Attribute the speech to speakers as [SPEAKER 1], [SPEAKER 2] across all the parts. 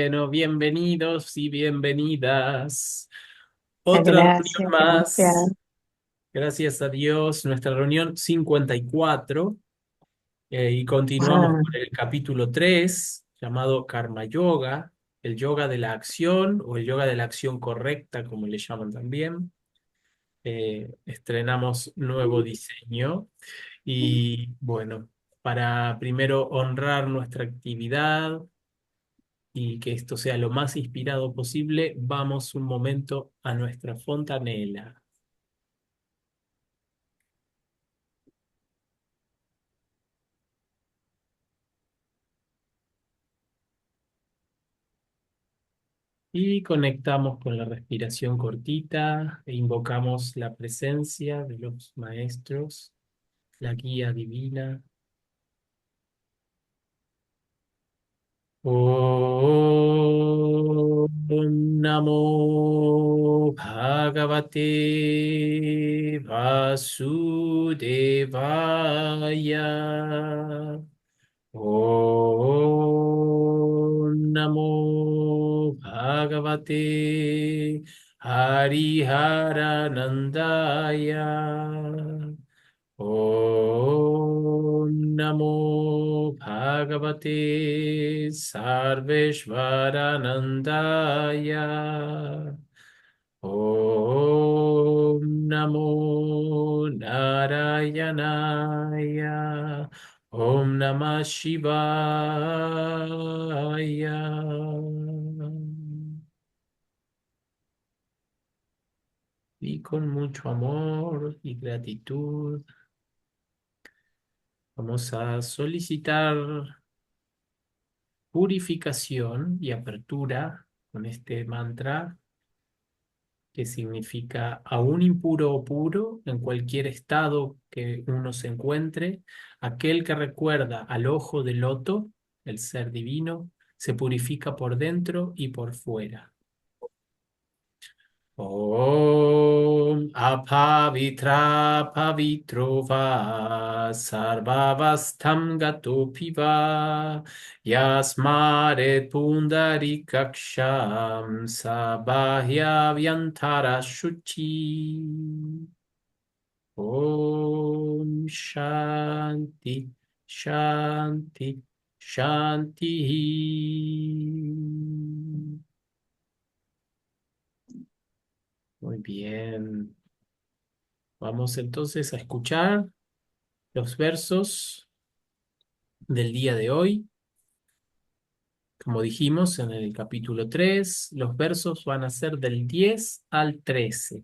[SPEAKER 1] Bueno, bienvenidos y bienvenidas. Otra reunión
[SPEAKER 2] Gracias, gracias.
[SPEAKER 1] más, gracias a Dios, nuestra reunión 54, y continuamos
[SPEAKER 2] Ah,
[SPEAKER 1] con el capítulo 3 llamado Karma Yoga, el yoga de la acción o el yoga de la acción correcta, como le llaman también. Estrenamos nuevo diseño y bueno, para primero honrar nuestra actividad y que esto sea lo más inspirado posible, vamos un momento a nuestra fontanela. Y conectamos con la respiración cortita e invocamos la presencia de los maestros, la guía divina. Om Namo Bhagavate Vasudevaya. Om Namo Bhagavate Hariharanandaya. Om Namo Bhagavate Sarveshvaranandaya. Om Namo Narayanaya. Om Namah Shivaya. Y con mucho amor y gratitud vamos a solicitar purificación y apertura con este mantra que significa aún impuro o puro en cualquier estado que uno se encuentre, aquel que recuerda al ojo del loto, el ser divino, se purifica por dentro y por fuera. Om apavitra pavitro va sarvavastam gatopi va yasmare pundarikaksham sabahya vyantara shuchi. Om Shanti Shanti Shanti. Muy bien. Vamos entonces a escuchar los versos del día de hoy. Como dijimos en el capítulo 3, los versos van a ser del 10 al 13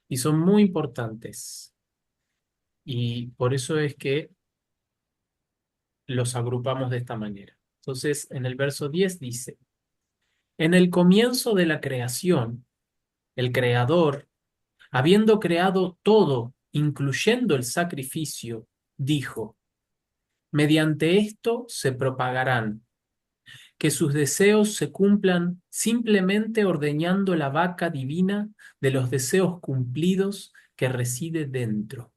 [SPEAKER 1] y son muy importantes. Y por eso es que los agrupamos de esta manera. Entonces, en el verso 10 dice, en el comienzo de la creación, el Creador, habiendo creado todo, incluyendo el sacrificio, dijo, mediante esto se propagarán, que sus deseos se cumplan simplemente ordeñando la vaca divina de los deseos cumplidos que reside dentro.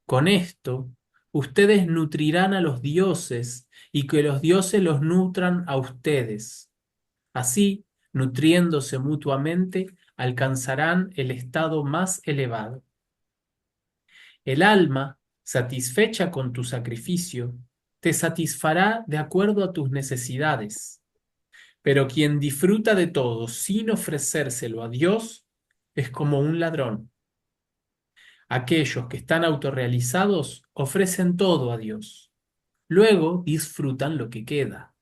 [SPEAKER 1] Con esto, ustedes nutrirán a los dioses y que los dioses los nutran a ustedes. Así, nutriéndose mutuamente, alcanzarán el estado más elevado. El alma, satisfecha con tu sacrificio, te satisfará de acuerdo a tus necesidades. Pero quien disfruta de todo sin ofrecérselo a Dios es como un ladrón. Aquellos que están autorrealizados ofrecen todo a Dios. Luego disfrutan lo que queda.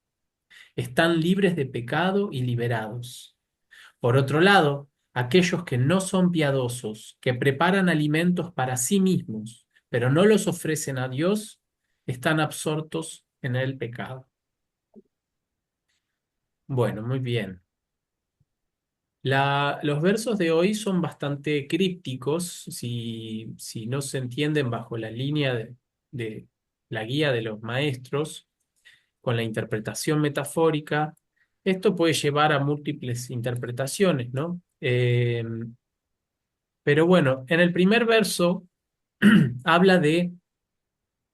[SPEAKER 1] Están libres de pecado y liberados. Por otro lado, aquellos que no son piadosos, que preparan alimentos para sí mismos, pero no los ofrecen a Dios, están absortos en el pecado. Bueno, muy bien. Los versos de hoy son bastante crípticos si no se entienden bajo la línea de la guía de los maestros con la interpretación metafórica. Esto puede llevar a múltiples interpretaciones, ¿no? Pero bueno, en el primer verso habla de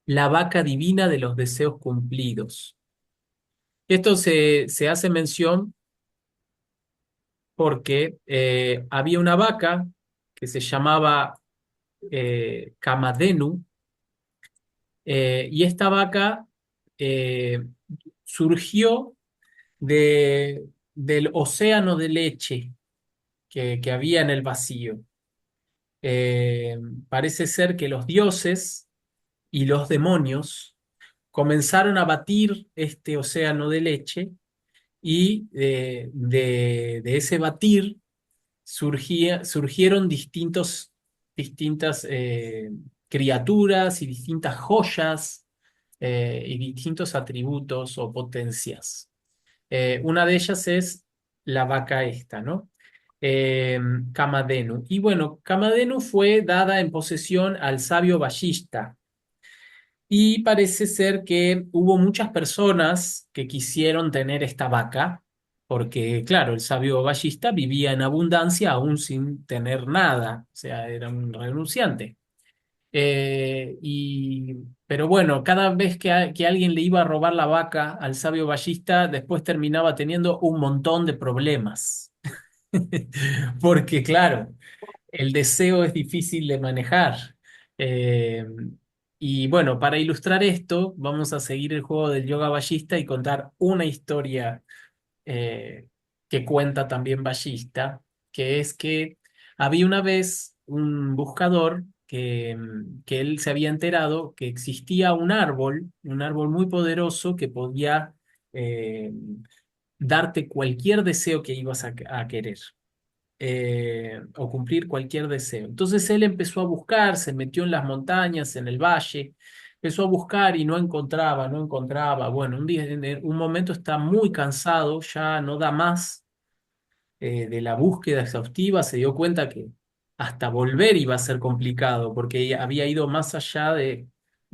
[SPEAKER 1] la vaca divina de los deseos cumplidos. Esto se hace mención porque había una vaca que se llamaba Camadenu, y esta vaca eh, surgió del océano de leche que había en el vacío. Eh, Parece ser que los dioses y los demonios comenzaron a batir este océano de leche y de ese batir surgieron distintas criaturas y distintas joyas y distintos atributos o potencias. Una de ellas es la vaca esta, ¿no? Kamadhenu. Y bueno, Kamadhenu fue dada en posesión al sabio Vallista. Y parece ser que hubo muchas personas que quisieron tener esta vaca, porque claro, el sabio Vallista vivía en abundancia aún sin tener nada, o sea, era un renunciante. Pero bueno, cada vez que alguien le iba a robar la vaca al sabio Vallista, después terminaba teniendo un montón de problemas. Porque claro, el deseo es difícil de manejar. Eh, y bueno, para ilustrar esto, vamos a seguir el juego del yoga ballista y contar una historia que cuenta también Ballista, que es que había una vez un buscador que él se había enterado que existía un árbol muy poderoso que podía eh, darte cualquier deseo que ibas a querer. O cumplir cualquier deseo. Entonces él empezó a buscar, se metió en las montañas, en el valle, empezó a buscar y no encontraba, no encontraba. Bueno, un día, en un momento está muy cansado, ya no da más de la búsqueda exhaustiva, se dio cuenta que hasta volver iba a ser complicado porque había ido más allá de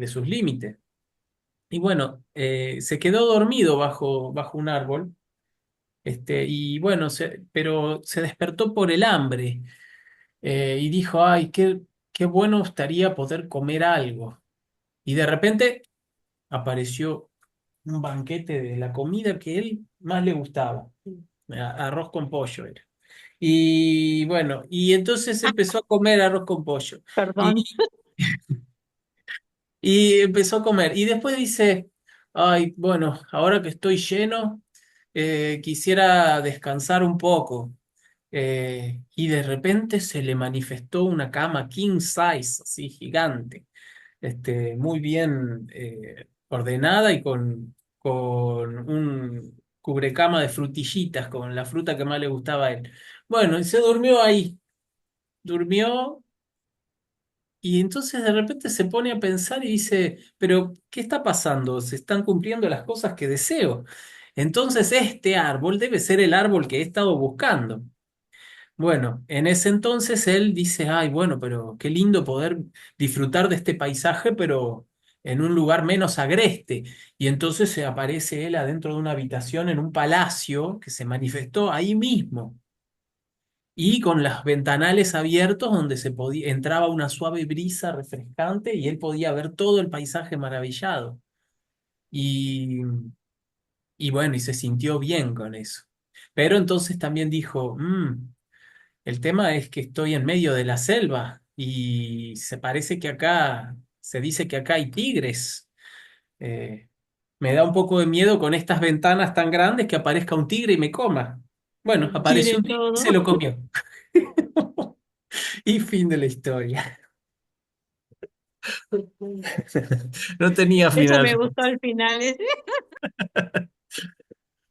[SPEAKER 1] sus límites. Y bueno, se quedó dormido bajo un árbol. Y bueno, pero se despertó por el hambre y dijo, ay, qué bueno estaría poder comer algo. Y de repente apareció un banquete de la comida que él más le gustaba, arroz con pollo era. Y bueno, y entonces empezó a comer arroz con pollo. Y,
[SPEAKER 2] Perdón.
[SPEAKER 1] y empezó a comer. Y después dice, ay, bueno, ahora que estoy lleno, quisiera descansar un poco. Y de repente se le manifestó una cama king size, así gigante, muy bien ordenada y con un cubrecama de frutillitas, con la fruta que más le gustaba a él. Bueno, y se durmió ahí, durmió y entonces de repente se pone a pensar y dice, pero ¿qué está pasando? Se están cumpliendo las cosas que deseo. Entonces este árbol debe ser el árbol que he estado buscando. Bueno, en ese entonces él dice, ay, bueno, pero qué lindo poder disfrutar de este paisaje, pero en un lugar menos agreste. Y entonces se aparece él adentro de una habitación en un palacio que se manifestó ahí mismo y con las ventanales abiertos donde entraba una suave brisa refrescante y él podía ver todo el paisaje maravillado. Y, y bueno, y se sintió bien con eso. Pero entonces también dijo, el tema es que estoy en medio de la selva y se parece que acá, se dice que acá hay tigres. Eh, Me da un poco de miedo con estas ventanas tan grandes que aparezca un tigre y me coma. Bueno, apareció
[SPEAKER 2] Tiene
[SPEAKER 1] un tigre y se
[SPEAKER 2] todo.
[SPEAKER 1] lo comió. Y fin de la historia. No tenía
[SPEAKER 2] Eso
[SPEAKER 1] final.
[SPEAKER 2] me gustó al final.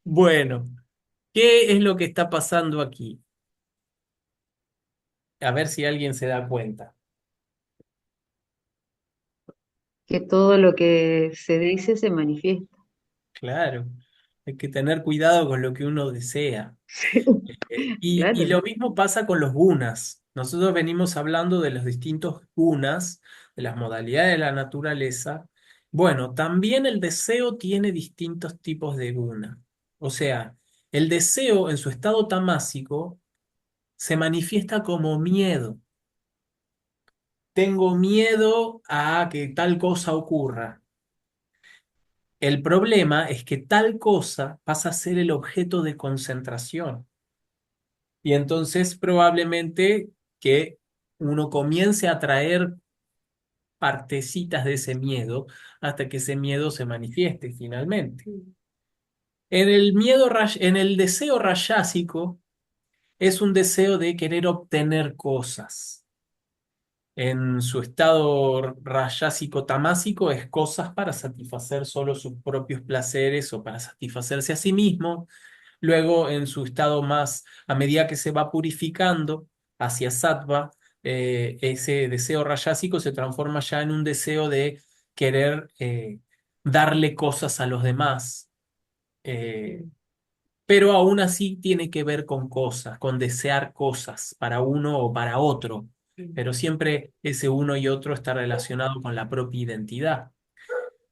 [SPEAKER 1] Bueno, ¿qué es lo que está pasando aquí? A ver si alguien se da cuenta.
[SPEAKER 2] Que todo lo que se dice se manifiesta.
[SPEAKER 1] Claro, hay que tener cuidado con lo que uno desea. Y
[SPEAKER 2] Claro.
[SPEAKER 1] lo mismo pasa con los gunas. Nosotros venimos hablando de los distintos gunas, de las modalidades de la naturaleza. Bueno, también el deseo tiene distintos tipos de guna. O sea, el deseo en su estado tamásico se manifiesta como miedo. Tengo miedo a que tal cosa ocurra. El problema es que tal cosa pasa a ser el objeto de concentración. Y entonces probablemente que uno comience a traer partecitas de ese miedo hasta que ese miedo se manifieste finalmente. En el deseo rayásico es un deseo de querer obtener cosas. En su estado rayásico tamásico es cosas para satisfacer solo sus propios placeres o para satisfacerse a sí mismo. Luego, en su estado más, a medida que se va purificando hacia sattva, ese deseo rayásico se transforma ya en un deseo de querer darle cosas a los demás. Eh, pero aún así tiene que ver con cosas, con desear cosas para uno o para otro. Pero siempre ese uno y otro está relacionado con la propia identidad.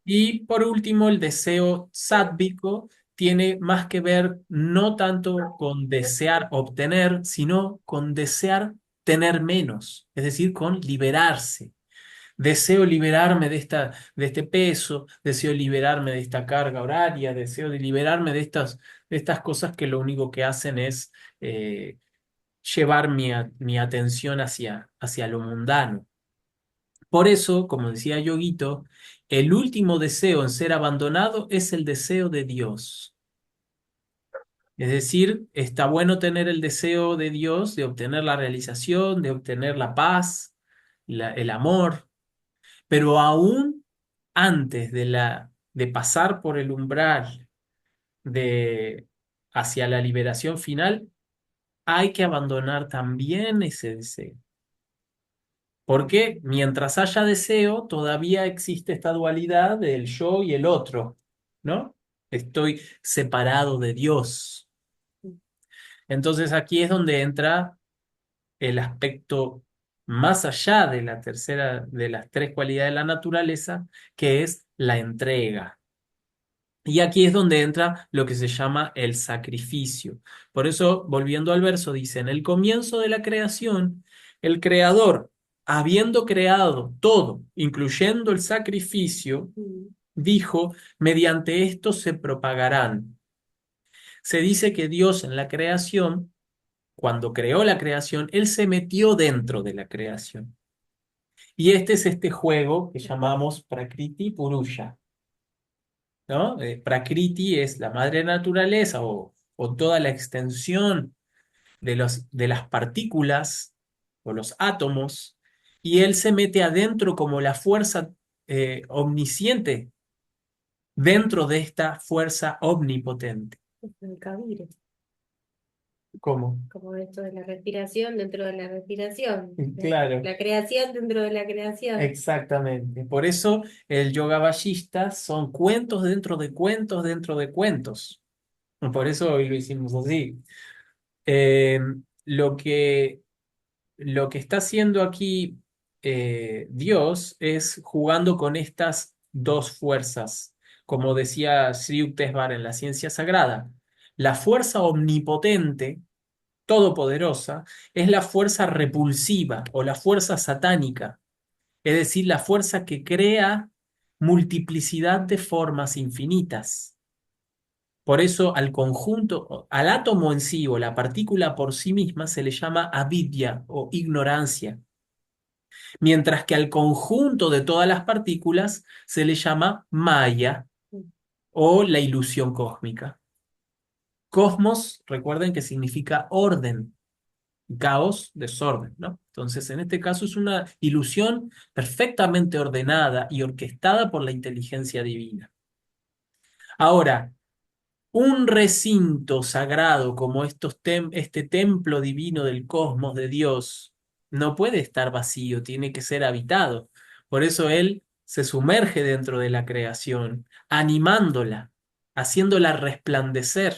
[SPEAKER 1] Y por último, el deseo sádvico tiene más que ver no tanto con desear obtener, sino con desear tener menos, es decir, con liberarse. Deseo liberarme de este peso, deseo liberarme de esta carga horaria, deseo de liberarme de estas cosas que lo único que hacen es llevar mi atención hacia lo mundano. Por eso, como decía Yoguito, el último deseo en ser abandonado es el deseo de Dios. Es decir, está bueno tener el deseo de Dios, de obtener la realización, de obtener la paz, el amor, pero aún antes de pasar por el umbral de, hacia la liberación final, hay que abandonar también ese deseo. Porque mientras haya deseo, todavía existe esta dualidad del yo y el otro, ¿no? Estoy separado de Dios. Entonces aquí es donde entra el aspecto más allá de la tercera de las tres cualidades de la naturaleza, que es la entrega. Y aquí es donde entra lo que se llama el sacrificio. Por eso, volviendo al verso, dice, en el comienzo de la creación, el creador, habiendo creado todo, incluyendo el sacrificio, dijo, mediante esto se propagarán. Se dice que Dios en la creación, cuando creó la creación, Él se metió dentro de la creación. Y este es este juego que llamamos Prakriti Purusha. ¿No? Prakriti es la madre naturaleza o toda la extensión de las partículas o los átomos, y él se mete adentro como la fuerza omnisciente dentro de esta fuerza omnipotente.
[SPEAKER 3] El Kabir,
[SPEAKER 1] ¿Cómo?
[SPEAKER 3] como esto de la respiración dentro de la respiración,
[SPEAKER 1] Claro,
[SPEAKER 3] la creación dentro de la creación.
[SPEAKER 1] exactamente. Por eso el yoga vajista son cuentos dentro de cuentos dentro de cuentos. Por eso hoy lo hicimos así. Eh, lo que lo que está haciendo aquí Dios es jugando con estas dos fuerzas, como decía Sri Yuktesvar en la ciencia sagrada. La fuerza omnipotente, todopoderosa, es la fuerza repulsiva o la fuerza satánica, es decir, la fuerza que crea multiplicidad de formas infinitas. Por eso al conjunto, al átomo en sí o la partícula por sí misma se le llama avidya o ignorancia, mientras que al conjunto de todas las partículas se le llama maya o la ilusión cósmica. Cosmos, recuerden que significa orden, caos, desorden, ¿no? Entonces, en este caso es una ilusión perfectamente ordenada y orquestada por la inteligencia divina. Ahora, un recinto sagrado como este templo divino del cosmos de Dios no puede estar vacío, tiene que ser habitado. Por eso Él se sumerge dentro de la creación, animándola, haciéndola resplandecer.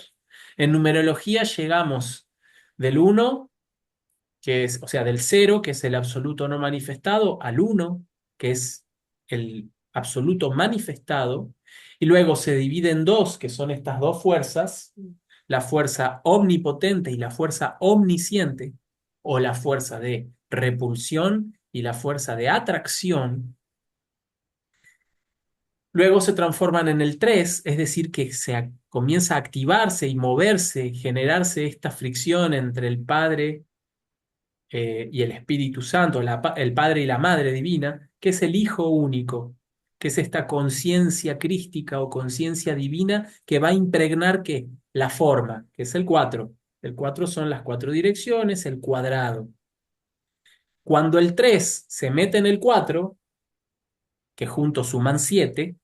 [SPEAKER 1] En numerología llegamos del uno que es, o sea, del cero, que es el absoluto no manifestado, al uno, que es el absoluto manifestado, y luego se divide en dos, que son estas dos fuerzas, la fuerza omnipotente y la fuerza omnisciente, o la fuerza de repulsión y la fuerza de atracción. Luego se transforman en el 3, es decir, que comienza a activarse y moverse, generarse esta fricción entre el Padre y el Espíritu Santo, el Padre y la Madre Divina, que es el Hijo único, que es esta conciencia crística o conciencia divina que va a impregnar ¿qué? La forma, que es el 4. El 4 son las 4 direcciones, el cuadrado. Cuando el 3 se mete en el 4, que juntos suman 7,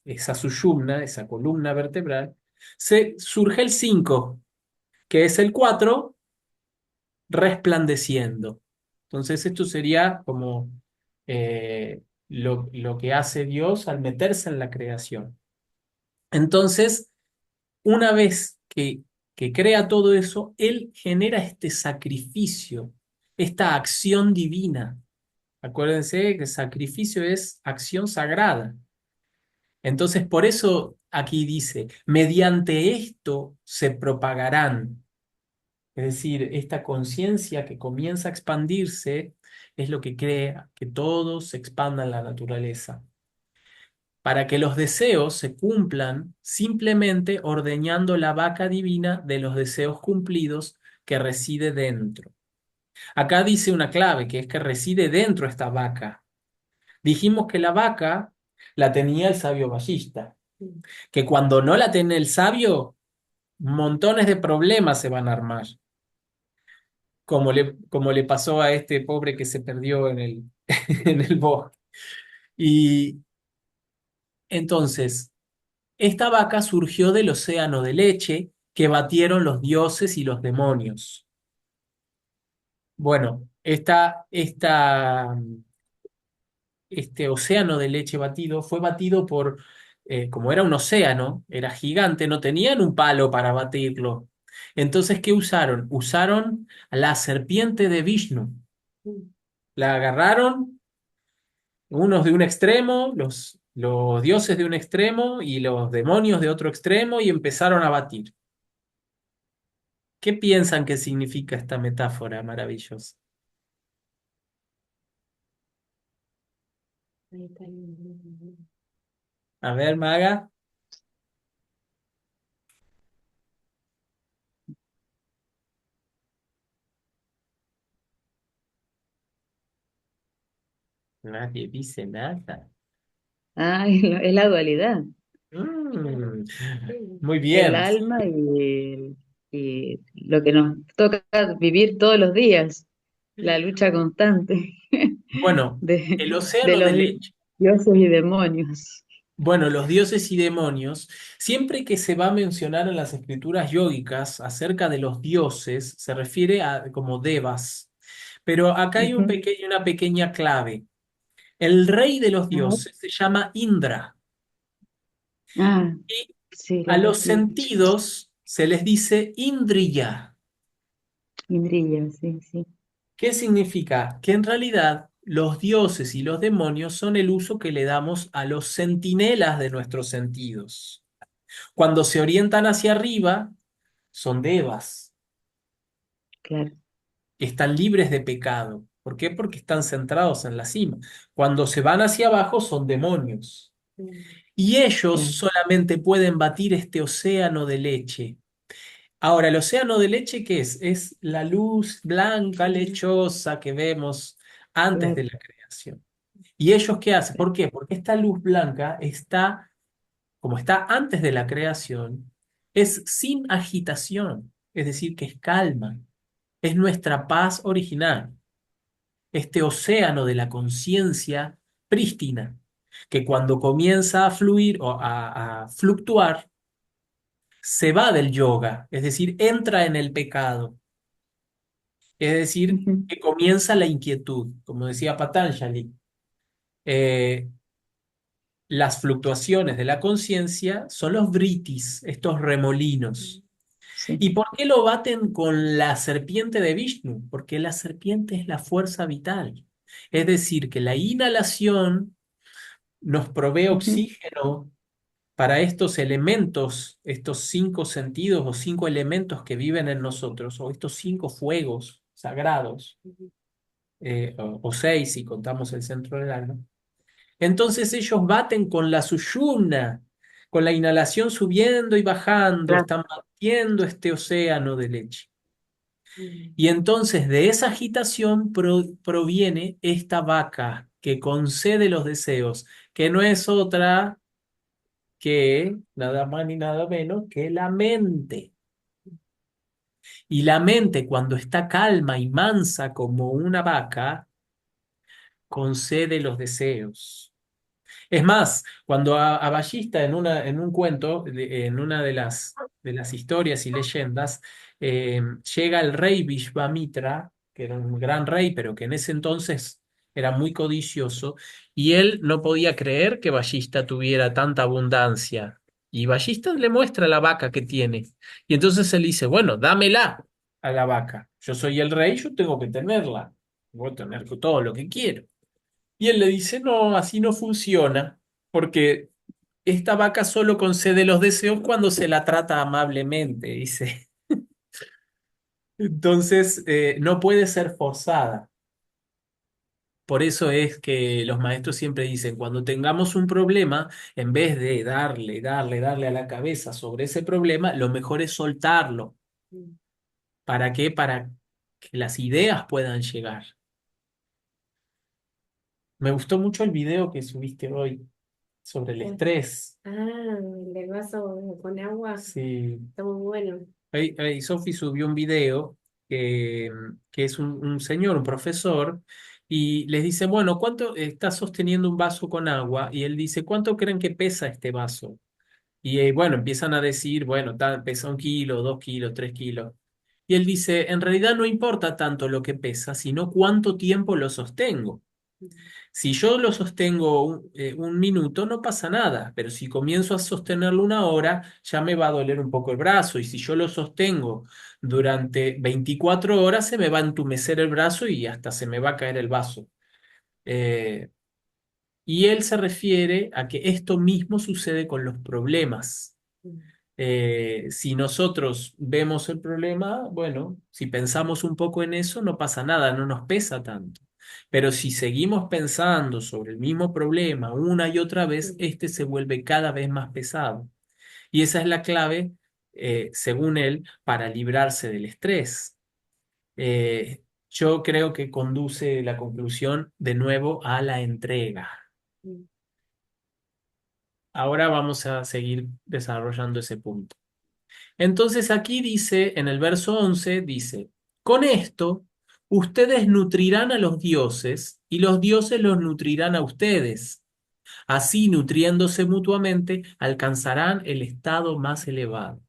[SPEAKER 1] esa sushumna, esa columna vertebral, surge el 5, que es el 4 resplandeciendo. Entonces esto sería como lo que hace Dios al meterse en la creación. Entonces, una vez que crea todo eso, Él genera este sacrificio, esta acción divina. Acuérdense que sacrificio es acción sagrada. Entonces, por eso aquí dice, mediante esto se propagarán. Es decir, esta conciencia que comienza a expandirse es lo que crea que todo se expanda en la naturaleza. Para que los deseos se cumplan, simplemente ordeñando la vaca divina de los deseos cumplidos que reside dentro. Acá dice una clave, que es que reside dentro esta vaca. Dijimos que la vaca la tenía el sabio ballista, que cuando no la tiene el sabio, montones de problemas se van a armar. Como le pasó a este pobre que se perdió en el bosque. Y entonces, esta vaca surgió del océano de leche que batieron los dioses y los demonios. Bueno, este océano de leche batido fue batido como era un océano, era gigante, no tenían un palo para batirlo. Entonces, ¿qué usaron? Usaron la serpiente de Vishnu. La agarraron unos de un extremo, los dioses de un extremo y los demonios de otro extremo y empezaron a batir. ¿Qué piensan que significa esta metáfora maravillosa?
[SPEAKER 3] Ahí está el-
[SPEAKER 1] A ver, Maga. Nadie dice nada.
[SPEAKER 2] Ah, es la dualidad,
[SPEAKER 1] Mm,
[SPEAKER 3] Sí.
[SPEAKER 1] muy
[SPEAKER 2] el
[SPEAKER 1] bien.
[SPEAKER 2] alma y lo que nos toca vivir todos los días, la lucha constante
[SPEAKER 1] Bueno,
[SPEAKER 2] de,
[SPEAKER 1] el
[SPEAKER 2] de
[SPEAKER 1] océano
[SPEAKER 2] los
[SPEAKER 1] de leche.
[SPEAKER 2] dioses y demonios.
[SPEAKER 1] Bueno, los dioses y demonios, siempre que se va a mencionar en las escrituras yógicas acerca de los dioses, se refiere a como devas. Pero acá hay
[SPEAKER 2] Ujú.
[SPEAKER 1] una pequeña clave. El rey de los
[SPEAKER 2] A ver.
[SPEAKER 1] dioses se llama Indra
[SPEAKER 2] Ah,
[SPEAKER 1] y
[SPEAKER 2] sí,
[SPEAKER 1] a los
[SPEAKER 2] lo
[SPEAKER 1] sentidos se les dice Indriya.
[SPEAKER 2] y brilla, sí, sí,
[SPEAKER 1] ¿Qué significa? Que en realidad los dioses y los demonios son el uso que le damos a los centinelas de nuestros sentidos. Cuando se orientan hacia arriba, son devas,
[SPEAKER 2] claro,
[SPEAKER 1] están libres de pecado. ¿Por qué? Porque están centrados en la cima. Cuando se van hacia abajo, son demonios.
[SPEAKER 3] Mm.
[SPEAKER 1] Y ellos
[SPEAKER 2] claro,
[SPEAKER 1] solamente pueden batir este océano de leche. Ahora, ¿el océano de leche qué es? Es la luz blanca, lechosa que vemos antes de
[SPEAKER 2] claro,
[SPEAKER 1] la creación. ¿Y ellos qué hacen?
[SPEAKER 2] claro,
[SPEAKER 1] ¿Por qué? Porque esta luz blanca está, como está antes de la creación, es sin agitación, es decir, que es calma, es nuestra paz original, este océano de la conciencia prístina, que cuando comienza a fluir o a fluctuar, se va del yoga, es decir, entra en el pecado, es decir,
[SPEAKER 2] ujú,
[SPEAKER 1] que comienza la inquietud, como decía Patanjali. Eh, las fluctuaciones de la conciencia son los vritis, estos remolinos.
[SPEAKER 2] sí,
[SPEAKER 1] ¿Y por qué lo baten con la serpiente de Vishnu? Porque la serpiente es la fuerza vital. Es decir, que la inhalación nos provee
[SPEAKER 2] ujú,
[SPEAKER 1] oxígeno para estos elementos, estos 5 sentidos o 5 elementos que viven en nosotros, o estos 5 fuegos sagrados, o 6 si contamos el centro del alma. Entonces ellos baten con la sushumna, con la inhalación subiendo y bajando,
[SPEAKER 2] Claro.
[SPEAKER 1] están batiendo este océano de leche.
[SPEAKER 3] Mm.
[SPEAKER 1] Y entonces de esa agitación proviene esta vaca que concede los deseos, que no es otra que nada más ni nada menos que la mente. Y la mente, cuando está calma y mansa como una vaca, concede los deseos. Es más, cuando a Ballista en un cuento, en una de las historias y leyendas, llega el rey Vishvamitra, que era un gran rey, pero que en ese entonces era muy codicioso, y él no podía creer que Ballista tuviera tanta abundancia. Y Ballista le muestra la vaca que tiene. Y entonces él dice, bueno, dámela a la vaca. Yo soy el rey, yo tengo que tenerla. Voy a tener todo lo que quiero. Y él le dice, no, así no funciona, porque esta vaca solo concede los deseos cuando se la trata amablemente, dice. Entonces, no puede ser forzada. Por eso es que los maestros siempre dicen, cuando tengamos un problema, en vez de darle a la cabeza sobre ese problema, lo mejor es soltarlo.
[SPEAKER 3] Mm.
[SPEAKER 1] ¿Para qué? Para que las ideas puedan llegar. Me gustó mucho el video que subiste hoy sobre el
[SPEAKER 3] Eh,
[SPEAKER 1] estrés.
[SPEAKER 3] el del vaso con agua,
[SPEAKER 1] Sí.
[SPEAKER 3] está muy bueno.
[SPEAKER 1] Sophie subió un video que es un señor, un profesor, y les dice, bueno, ¿cuánto está sosteniendo un vaso con agua? Y él dice, ¿cuánto creen que pesa este vaso? Y bueno, empiezan a decir, bueno, tal, pesa 1 kilo, 2 kilos, 3 kilos. Y él dice, en realidad no importa tanto lo que pesa, sino cuánto tiempo lo sostengo.
[SPEAKER 3] Mm.
[SPEAKER 1] Si yo lo sostengo un minuto, no pasa nada, pero si comienzo a sostenerlo 1 hora, ya me va a doler un poco el brazo. Y si yo lo sostengo durante 24 horas, se me va a entumecer el brazo y hasta se me va a caer el vaso. Eh, y él se refiere a que esto mismo sucede con los problemas.
[SPEAKER 3] Mm.
[SPEAKER 1] Si nosotros vemos el problema, bueno, si pensamos un poco en eso, no pasa nada, no nos pesa tanto. Pero si seguimos pensando sobre el mismo problema una y otra vez,
[SPEAKER 3] Mm.
[SPEAKER 1] este se vuelve cada vez más pesado. Y esa es la clave, según él, para librarse del estrés. Yo creo que conduce la conclusión de nuevo a la entrega.
[SPEAKER 3] Mm.
[SPEAKER 1] Ahora vamos a seguir desarrollando ese punto. Entonces aquí dice, en el verso 11, dice, con esto ustedes nutrirán a los dioses y los dioses los nutrirán a ustedes. Así, nutriéndose mutuamente, alcanzarán el estado más elevado.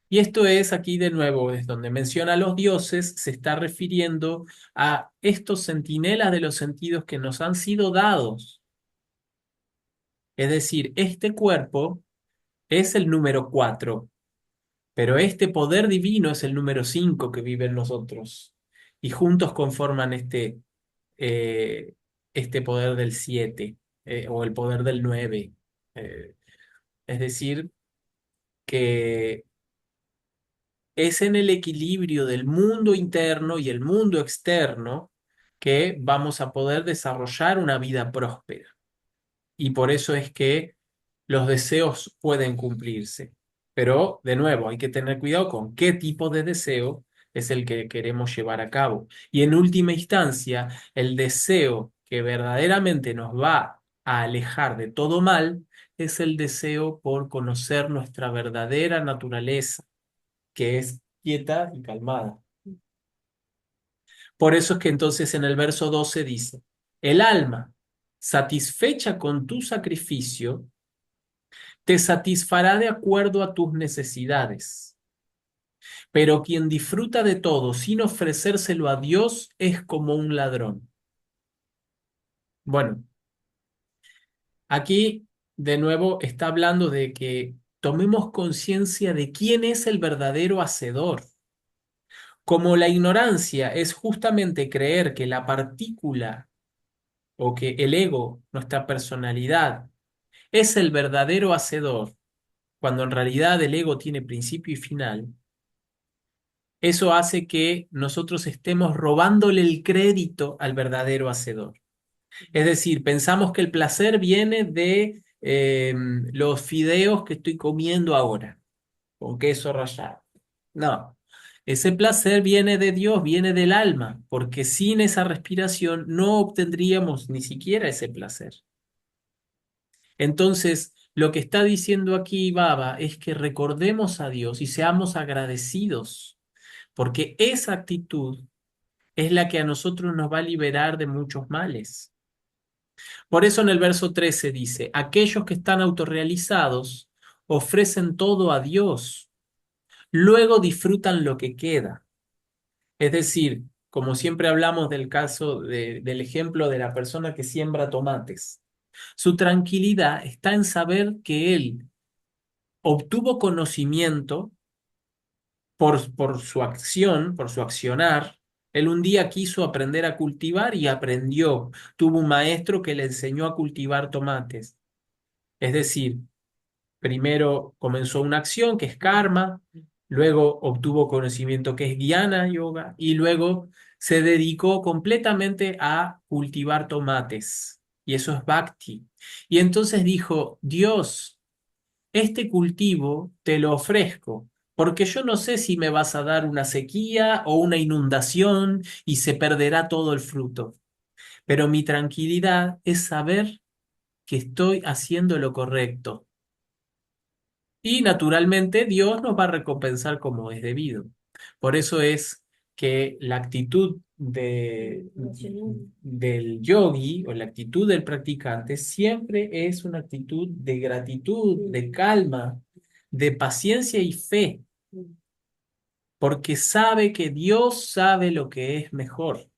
[SPEAKER 1] Y esto es aquí de nuevo, es donde menciona a los dioses, se está refiriendo a estos centinelas de los sentidos que nos han sido dados. Es decir, este cuerpo es el número 4. Pero este poder divino es el número 5 que vive en nosotros. Y juntos conforman eh, este poder del 7 o el poder del 9. Eh, es decir, que es en el equilibrio del mundo interno y el mundo externo que vamos a poder desarrollar una vida próspera. Y por eso es que los deseos pueden cumplirse. Pero, de nuevo, hay que tener cuidado con qué tipo de deseo es el que queremos llevar a cabo. Y en última instancia, el deseo que verdaderamente nos va a alejar de todo mal es el deseo por conocer nuestra verdadera naturaleza, que es quieta y calmada. Por eso es que entonces en el verso 12 dice, el alma, satisfecha con tu sacrificio, te satisfará de acuerdo a tus necesidades. Pero quien disfruta de todo sin ofrecérselo a Dios es como un ladrón. Bueno, aquí de nuevo está hablando de que tomemos conciencia de quién es el verdadero hacedor. Como la ignorancia es justamente creer que la partícula o que el ego, nuestra personalidad, es el verdadero hacedor, cuando en realidad el ego tiene principio y final. Eso hace que nosotros estemos robándole el crédito al verdadero hacedor. Es decir, pensamos que el placer viene de los fideos que estoy comiendo ahora, con queso rallado. No, ese placer viene de Dios, viene del alma, porque sin esa respiración no obtendríamos ni siquiera ese placer. Entonces, lo que está diciendo aquí Baba es que recordemos a Dios y seamos agradecidos, porque esa actitud es la que a nosotros nos va a liberar de muchos males. Por eso en el verso 13 dice, aquellos que están autorrealizados ofrecen todo a Dios, luego disfrutan lo que queda. Es decir, como siempre hablamos del caso del ejemplo de la persona que siembra tomates. Su tranquilidad está en saber que él obtuvo conocimiento por su acción, por su accionar. Él un día quiso aprender a cultivar y aprendió. Tuvo un maestro que le enseñó a cultivar tomates. Es decir, primero comenzó una acción que es karma, luego obtuvo conocimiento que es dhyana yoga y luego se dedicó completamente a cultivar tomates. Y eso es bhakti. Y entonces dijo, Dios, este cultivo te lo ofrezco, porque yo no sé si me vas a dar una sequía o una inundación y se perderá todo el fruto. Pero mi tranquilidad es saber que estoy haciendo lo correcto. Y naturalmente Dios nos va a recompensar como es debido. Por eso es que la actitud
[SPEAKER 3] Emocional.
[SPEAKER 1] del yogi o la actitud del practicante siempre es una actitud de gratitud, de calma, de paciencia y fe, porque sabe que Dios sabe lo que es mejor.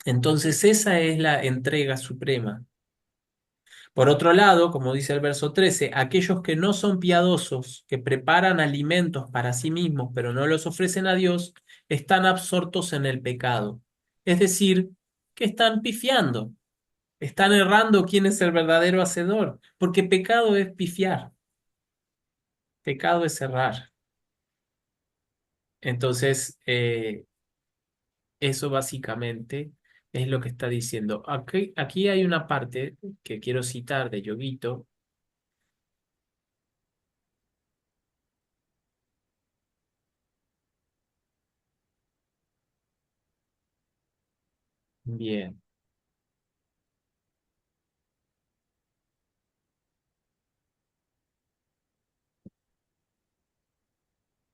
[SPEAKER 1] Entonces esa es la entrega suprema. Por otro lado, como dice el verso 13, aquellos que no son piadosos, que preparan alimentos para sí mismos, pero no los ofrecen a Dios, están absortos en el pecado. Es decir, que están pifiando, están errando quién es el verdadero hacedor, porque pecado es pifiar, pecado es errar. Entonces, eso básicamente es lo que está diciendo. Aquí hay una parte que quiero citar de Yoguito. Bien.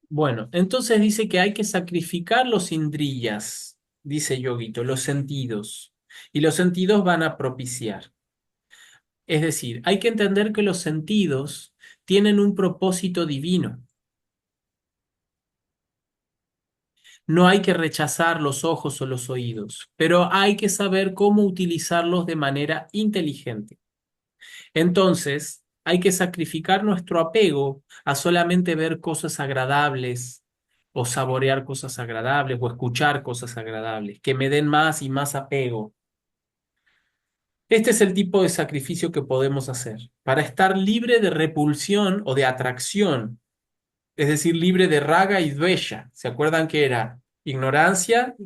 [SPEAKER 1] Bueno, entonces dice que hay que sacrificar los indriyas, dice Yoguito, los sentidos, y los sentidos van a propiciar. Es decir, hay que entender que los sentidos tienen un propósito divino. No hay que rechazar los ojos o los oídos, pero hay que saber cómo utilizarlos de manera inteligente. Entonces, hay que sacrificar nuestro apego a solamente ver cosas agradables o saborear cosas agradables o escuchar cosas agradables, que me den más y más apego. Este es el tipo de sacrificio que podemos hacer para estar libre de repulsión o de atracción, es decir, libre de raga y dvesha. ¿Se acuerdan que era ignorancia,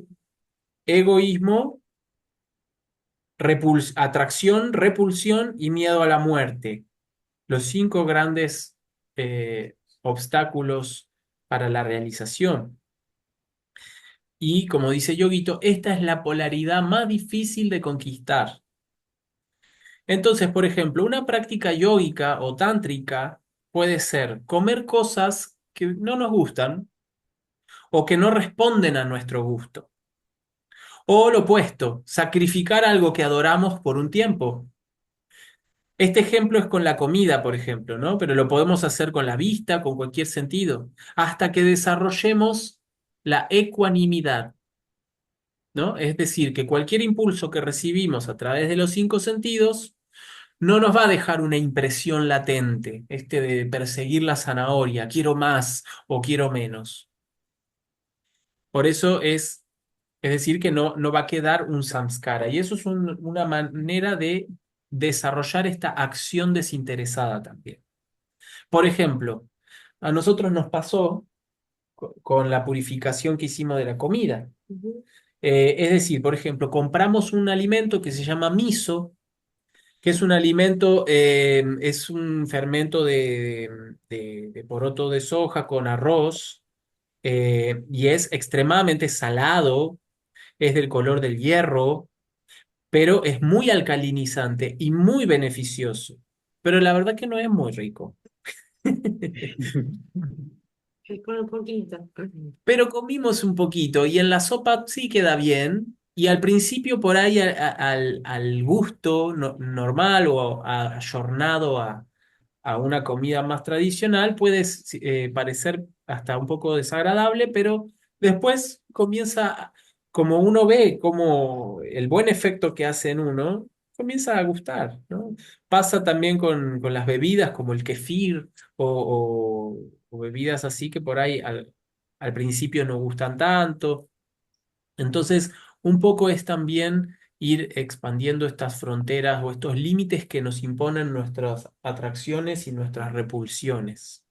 [SPEAKER 1] egoísmo, atracción, repulsión y miedo a la muerte? Los cinco grandes obstáculos para la realización. Y como dice Yoguito, esta es la polaridad más difícil de conquistar. Entonces, por ejemplo, una práctica yógica o tántrica puede ser comer cosas que no nos gustan o que no responden a nuestro gusto. O lo opuesto, sacrificar algo que adoramos por un tiempo. Este ejemplo es con la comida, por ejemplo, ¿no? Pero lo podemos hacer con la vista, con cualquier sentido, hasta que desarrollemos la ecuanimidad, ¿no? Es decir, que cualquier impulso que recibimos a través de los cinco sentidos no nos va a dejar una impresión latente, este de perseguir la zanahoria, quiero más o quiero menos. Por eso es decir, que no va a quedar un samskara. Y eso es una manera de desarrollar esta acción desinteresada también. Por ejemplo, a nosotros nos pasó con la purificación que hicimos de la comida.
[SPEAKER 3] Ujú.
[SPEAKER 1] Es decir, por ejemplo, compramos un alimento que se llama miso, que es un alimento, es un fermento de poroto de soja con arroz, y es extremadamente salado, es del color del hierro, pero es muy alcalinizante y muy beneficioso. Pero la verdad que no es muy rico.
[SPEAKER 3] Con un poquito.
[SPEAKER 1] Pero comimos un poquito y en la sopa sí queda bien. Y al principio por ahí al gusto normal o ayornado a una comida más tradicional puede parecer hasta un poco desagradable, pero después comienza, como uno ve como el buen efecto que hace en uno, comienza a gustar, ¿no? Pasa también con las bebidas como el kefir o bebidas así que por ahí al principio no gustan tanto. Entonces, un poco es también ir expandiendo estas fronteras o estos límites que nos imponen nuestras atracciones y nuestras repulsiones.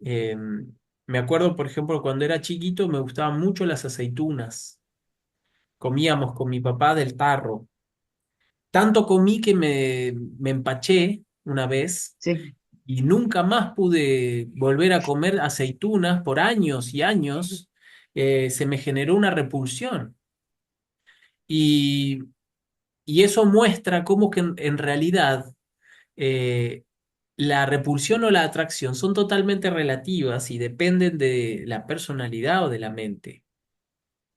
[SPEAKER 1] Eh, Me acuerdo, por ejemplo, cuando era chiquito me gustaban mucho las aceitunas. Comíamos con mi papá del tarro. Tanto comí que me empaché una vez
[SPEAKER 2] Sí.
[SPEAKER 1] y nunca más pude volver a comer aceitunas por años y años. Se me generó una repulsión. Y Y eso muestra cómo que en realidad eh, la repulsión o la atracción son totalmente relativas y dependen de la personalidad o de la mente.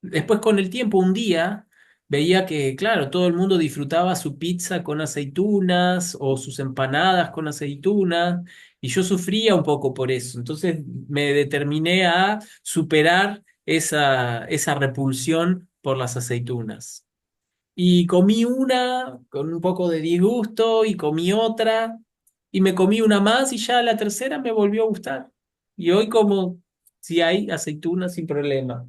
[SPEAKER 1] Después con el tiempo, un día, veía que, claro, todo el mundo disfrutaba su pizza con aceitunas o sus empanadas con aceitunas y yo sufría un poco por eso. Entonces me determiné a superar esa repulsión por las aceitunas. Y comí una con un poco de disgusto y comí otra y me comí una más y ya la tercera me volvió a gustar. Y hoy como si hay aceitunas sin problema.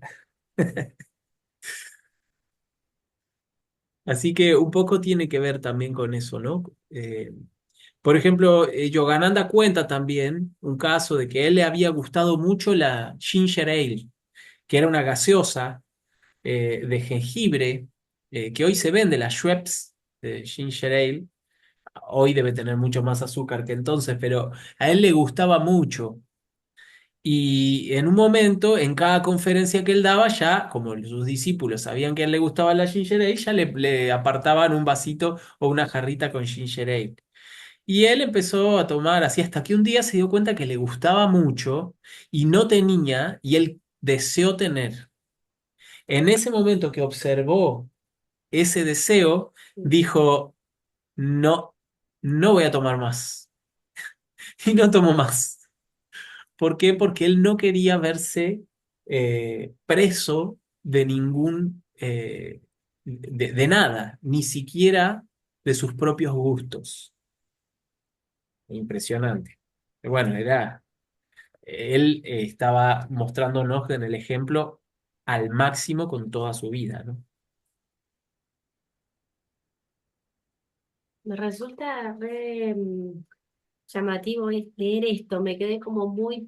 [SPEAKER 1] Así que un poco tiene que ver también con eso, ¿no? Por ejemplo, Yogananda cuenta también un caso de que a él le había gustado mucho la ginger ale, que era una gaseosa de jengibre, que hoy se vende, la Schweppes de ginger ale. Hoy debe tener mucho más azúcar que entonces, pero a él le gustaba mucho. Y en un momento, en cada conferencia que él daba, ya, como sus discípulos sabían que a él le gustaba la ginger ale, ya le apartaban un vasito o una jarrita con ginger ale. Y él empezó a tomar así hasta que un día se dio cuenta que le gustaba mucho y no tenía, y él deseó tener. En ese momento que observó ese deseo, dijo, no, no voy a tomar más. Y no tomó más. ¿Por qué? Porque él no quería verse preso de ningún, de nada, ni siquiera de sus propios gustos. Impresionante. Bueno, él estaba mostrándonos en el ejemplo al máximo con toda su vida, ¿no?
[SPEAKER 3] Me resulta re llamativo leer esto. Me quedé como muy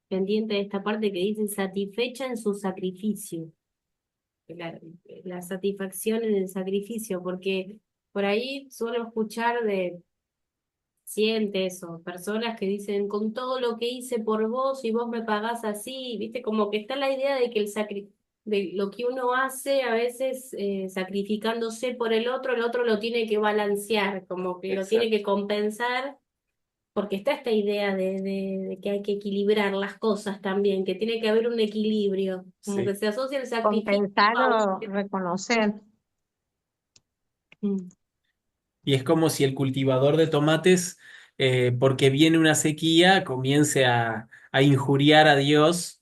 [SPEAKER 3] pendiente de esta parte que dice satisfecha en su sacrificio. La, la satisfacción en el sacrificio, porque por ahí suelo escuchar de pacientes o personas que dicen, con todo lo que hice por vos y vos me pagás así, viste, como que está la idea de que de lo que uno hace a veces sacrificándose por el otro lo tiene que balancear, como que lo tiene que
[SPEAKER 1] Exacto.
[SPEAKER 3] compensar, porque está esta idea de que hay que equilibrar las cosas también, que tiene que haber un equilibrio, como que
[SPEAKER 1] Sí.
[SPEAKER 3] se asocia el sacrificio
[SPEAKER 4] Compensar
[SPEAKER 3] a
[SPEAKER 4] o reconocer.
[SPEAKER 3] un...
[SPEAKER 1] Y es como si el cultivador de tomates, porque viene una sequía, comience a injuriar a Dios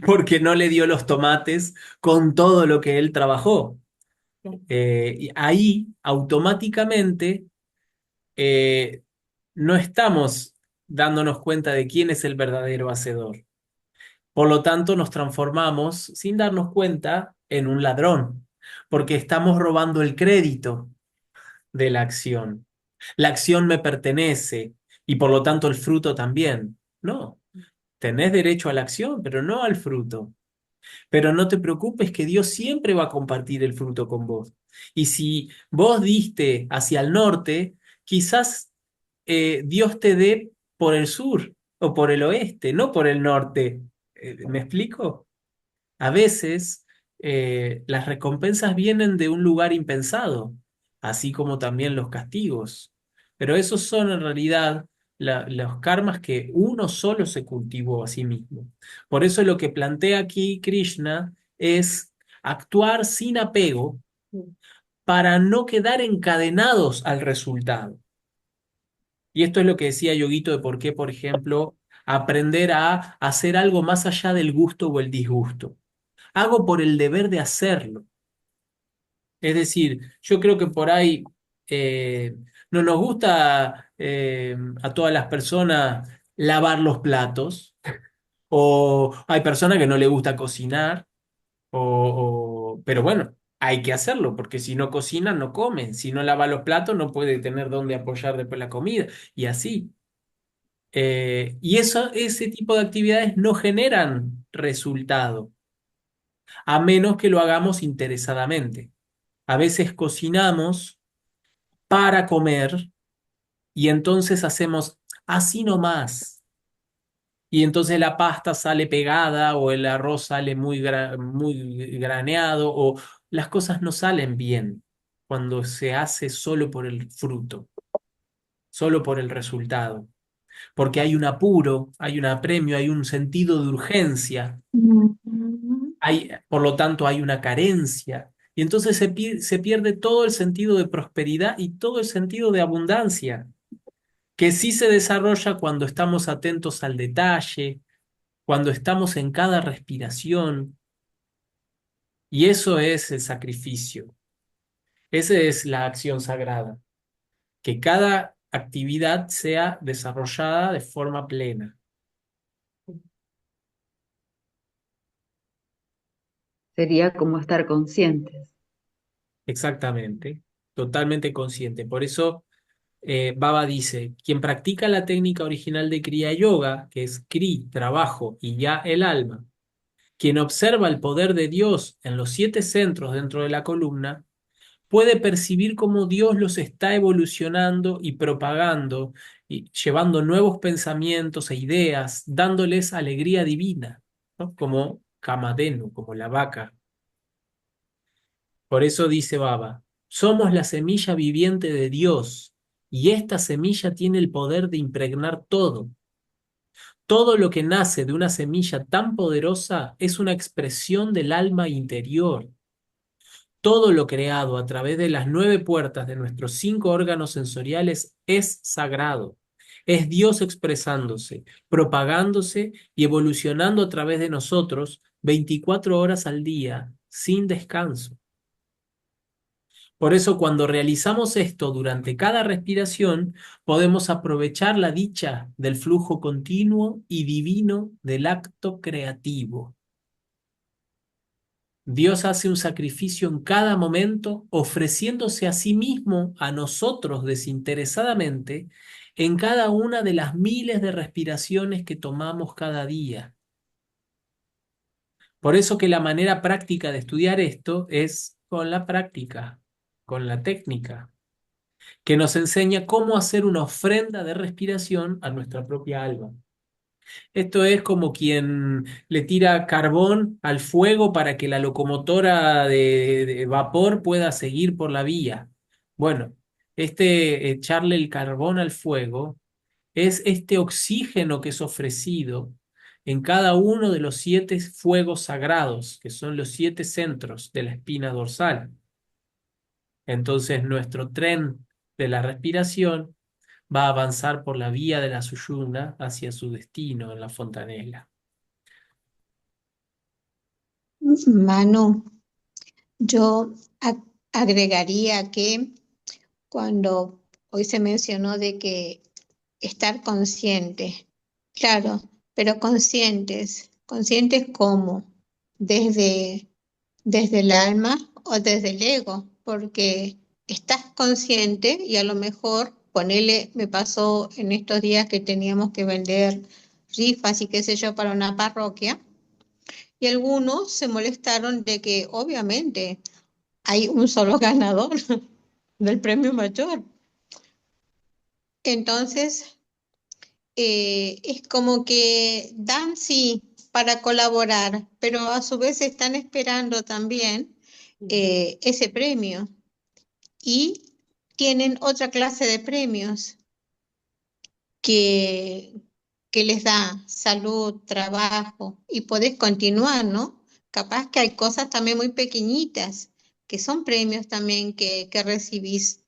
[SPEAKER 1] porque no le dio los tomates con todo lo que él trabajó. Y ahí automáticamente eh, no estamos dándonos cuenta de quién es el verdadero hacedor. Por lo tanto, nos transformamos sin darnos cuenta en un ladrón, porque estamos robando el crédito de la acción. La acción me pertenece y por lo tanto el fruto también. No, tenés derecho a la acción, pero no al fruto. Pero no te preocupes que Dios siempre va a compartir el fruto con vos. Y si vos diste hacia el norte, quizás Dios te dé por el sur o por el oeste, no por el norte. ¿Me explico? A veces las recompensas vienen de un lugar impensado, así como también los castigos. Pero esos son en realidad los karmas que uno solo se cultivó a sí mismo. Por eso lo que plantea aquí Krishna es actuar sin apego para no quedar encadenados al resultado. Y esto es lo que decía Yoguito de por qué, por ejemplo, aprender a hacer algo más allá del gusto o el disgusto. Hago por el deber de hacerlo. Es decir, yo creo que por ahí eh, no nos gusta a todas las personas lavar los platos, o hay personas que no le gusta cocinar, pero bueno, hay que hacerlo, porque si no cocina, no come. Si no lava los platos, no puede tener dónde apoyar después la comida. Y así. Y ese tipo de actividades no generan resultado, a menos que lo hagamos interesadamente. A veces cocinamos para comer y entonces hacemos así nomás. Y entonces la pasta sale pegada o el arroz sale muy graneado o las cosas no salen bien cuando se hace solo por el fruto, solo por el resultado. Porque hay un apuro, hay un apremio, hay un sentido de urgencia,
[SPEAKER 2] Ujú.
[SPEAKER 1] por lo tanto hay una carencia. Y entonces se pierde todo el sentido de prosperidad y todo el sentido de abundancia, que sí se desarrolla cuando estamos atentos al detalle, cuando estamos en cada respiración, y eso es el sacrificio, esa es la acción sagrada, que cada actividad sea desarrollada de forma plena.
[SPEAKER 2] Sería como estar conscientes.
[SPEAKER 1] Exactamente, totalmente consciente. Por eso Baba dice, quien practica la técnica original de Kriya Yoga, que es Kri, trabajo, y Ya, el alma, quien observa el poder de Dios en los 7 centros dentro de la columna, puede percibir cómo Dios los está evolucionando y propagando, y llevando nuevos pensamientos e ideas, dándoles alegría divina, ¿no? Como Kamadenu, como la vaca. Por eso dice Baba, somos la semilla viviente de Dios, y esta semilla tiene el poder de impregnar todo. Todo lo que nace de una semilla tan poderosa es una expresión del alma interior. Todo lo creado a través de las 9 puertas de nuestros 5 órganos sensoriales es sagrado. Es Dios expresándose, propagándose y evolucionando a través de nosotros 24 horas al día, sin descanso. Por eso, cuando realizamos esto durante cada respiración, podemos aprovechar la dicha del flujo continuo y divino del acto creativo. Dios hace un sacrificio en cada momento, ofreciéndose a sí mismo, a nosotros desinteresadamente, en cada una de las miles de respiraciones que tomamos cada día. Por eso que la manera práctica de estudiar esto es con la práctica, con la técnica, que nos enseña cómo hacer una ofrenda de respiración a nuestra propia alma. Esto es como quien le tira carbón al fuego para que la locomotora de vapor pueda seguir por la vía. Bueno, este echarle el carbón al fuego es este oxígeno que es ofrecido en cada uno de los 7 fuegos sagrados, que son los 7 centros de la espina dorsal. Entonces nuestro tren de la respiración va a avanzar por la vía de la Sushumna hacia su destino en la fontanela.
[SPEAKER 4] Manu, yo a- agregaría que cuando hoy se mencionó de que estar conscientes, claro, pero conscientes, conscientes cómo, desde, desde el alma o desde el ego, porque estás consciente y a lo mejor, ponele, me pasó en estos días que teníamos que vender rifas y qué sé yo para una parroquia. Y algunos se molestaron de que obviamente hay un solo ganador del premio mayor. Entonces, es como que dan sí para colaborar, pero a su vez están esperando también ese premio y tienen otra clase de premios que, que les da salud, trabajo y podés continuar, ¿no? Capaz que hay cosas también muy pequeñitas que son premios también que recibís.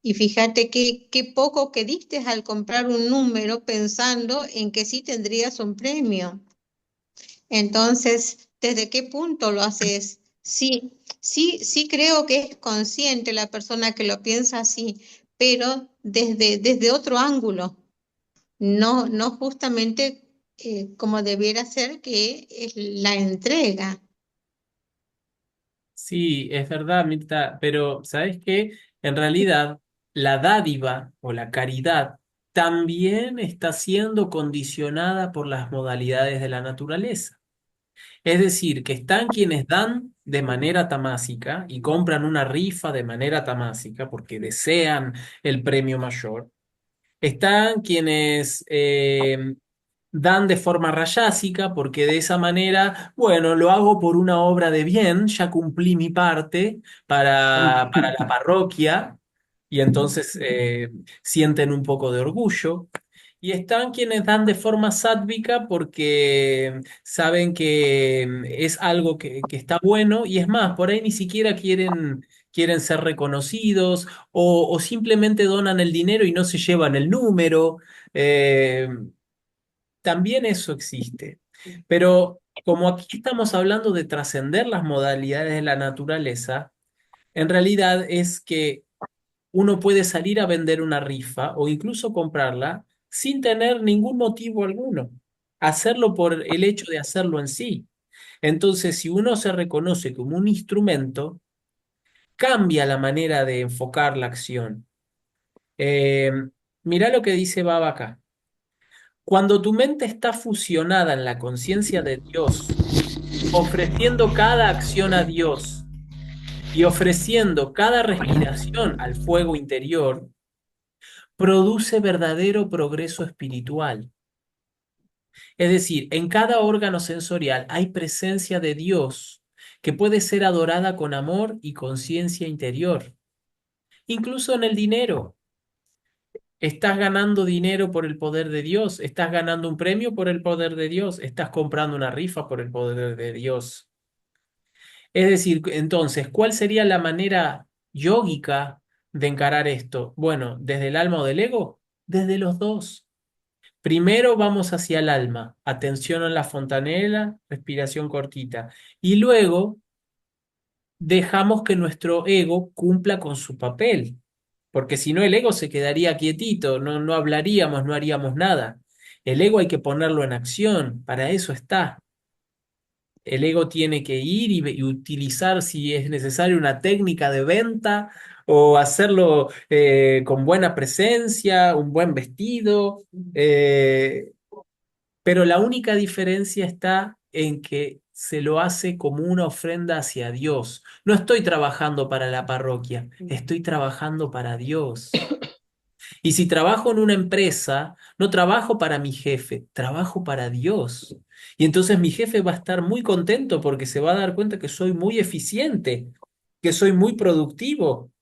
[SPEAKER 4] Y fíjate qué poco que diste al comprar un número pensando en que sí tendrías un premio. Entonces, ¿desde qué punto lo haces? Sí, sí creo que es consciente la persona que lo piensa así, pero desde otro ángulo, no justamente como debiera ser, que es la entrega.
[SPEAKER 1] Sí, es verdad, Mirta, pero ¿sabes qué? En realidad, la dádiva o la caridad también está siendo condicionada por las modalidades de la naturaleza. Es decir, que están quienes dan de manera tamásica y compran una rifa de manera tamásica porque desean el premio mayor. Están quienes dan de forma rayásica porque de esa manera, bueno, lo hago por una obra de bien, ya cumplí mi parte para la parroquia y entonces sienten un poco de orgullo. Y están quienes dan de forma sádvica porque saben que es algo que está bueno y es más, por ahí ni siquiera quieren ser reconocidos o simplemente donan el dinero y no se llevan el número. Eh, También eso existe. Pero como aquí estamos hablando de trascender las modalidades de la naturaleza, en realidad es que uno puede salir a vender una rifa o incluso comprarla sin tener ningún motivo alguno. Hacerlo por el hecho de hacerlo en sí. Entonces, si uno se reconoce como un instrumento, cambia la manera de enfocar la acción. Eh, Mirá lo que dice Baba acá. Cuando tu mente está fusionada en la conciencia de Dios, ofreciendo cada acción a Dios y ofreciendo cada respiración al fuego interior, produce verdadero progreso espiritual. Es decir, en cada órgano sensorial hay presencia de Dios que puede ser adorada con amor y conciencia interior. Incluso en el dinero. Estás ganando dinero por el poder de Dios, estás ganando un premio por el poder de Dios, estás comprando una rifa por el poder de Dios. Es decir, entonces, ¿cuál sería la manera yógica de encarar esto? Bueno, ¿desde el alma o del ego? Desde los dos. Primero vamos hacia el alma, atención en la fontanela, respiración cortita. Y luego dejamos que nuestro ego cumpla con su papel, porque si no el ego se quedaría quietito, no hablaríamos, no haríamos nada. El ego hay que ponerlo en acción, para eso está. El ego tiene que ir y utilizar si es necesario una técnica de venta o hacerlo con buena presencia, un buen vestido, pero la única diferencia está en que se lo hace como una ofrenda hacia Dios. No estoy trabajando para la parroquia, estoy trabajando para Dios. Y si trabajo en una empresa, no trabajo para mi jefe, trabajo para Dios. Y entonces mi jefe va a estar muy contento porque se va a dar cuenta que soy muy eficiente, que soy muy productivo.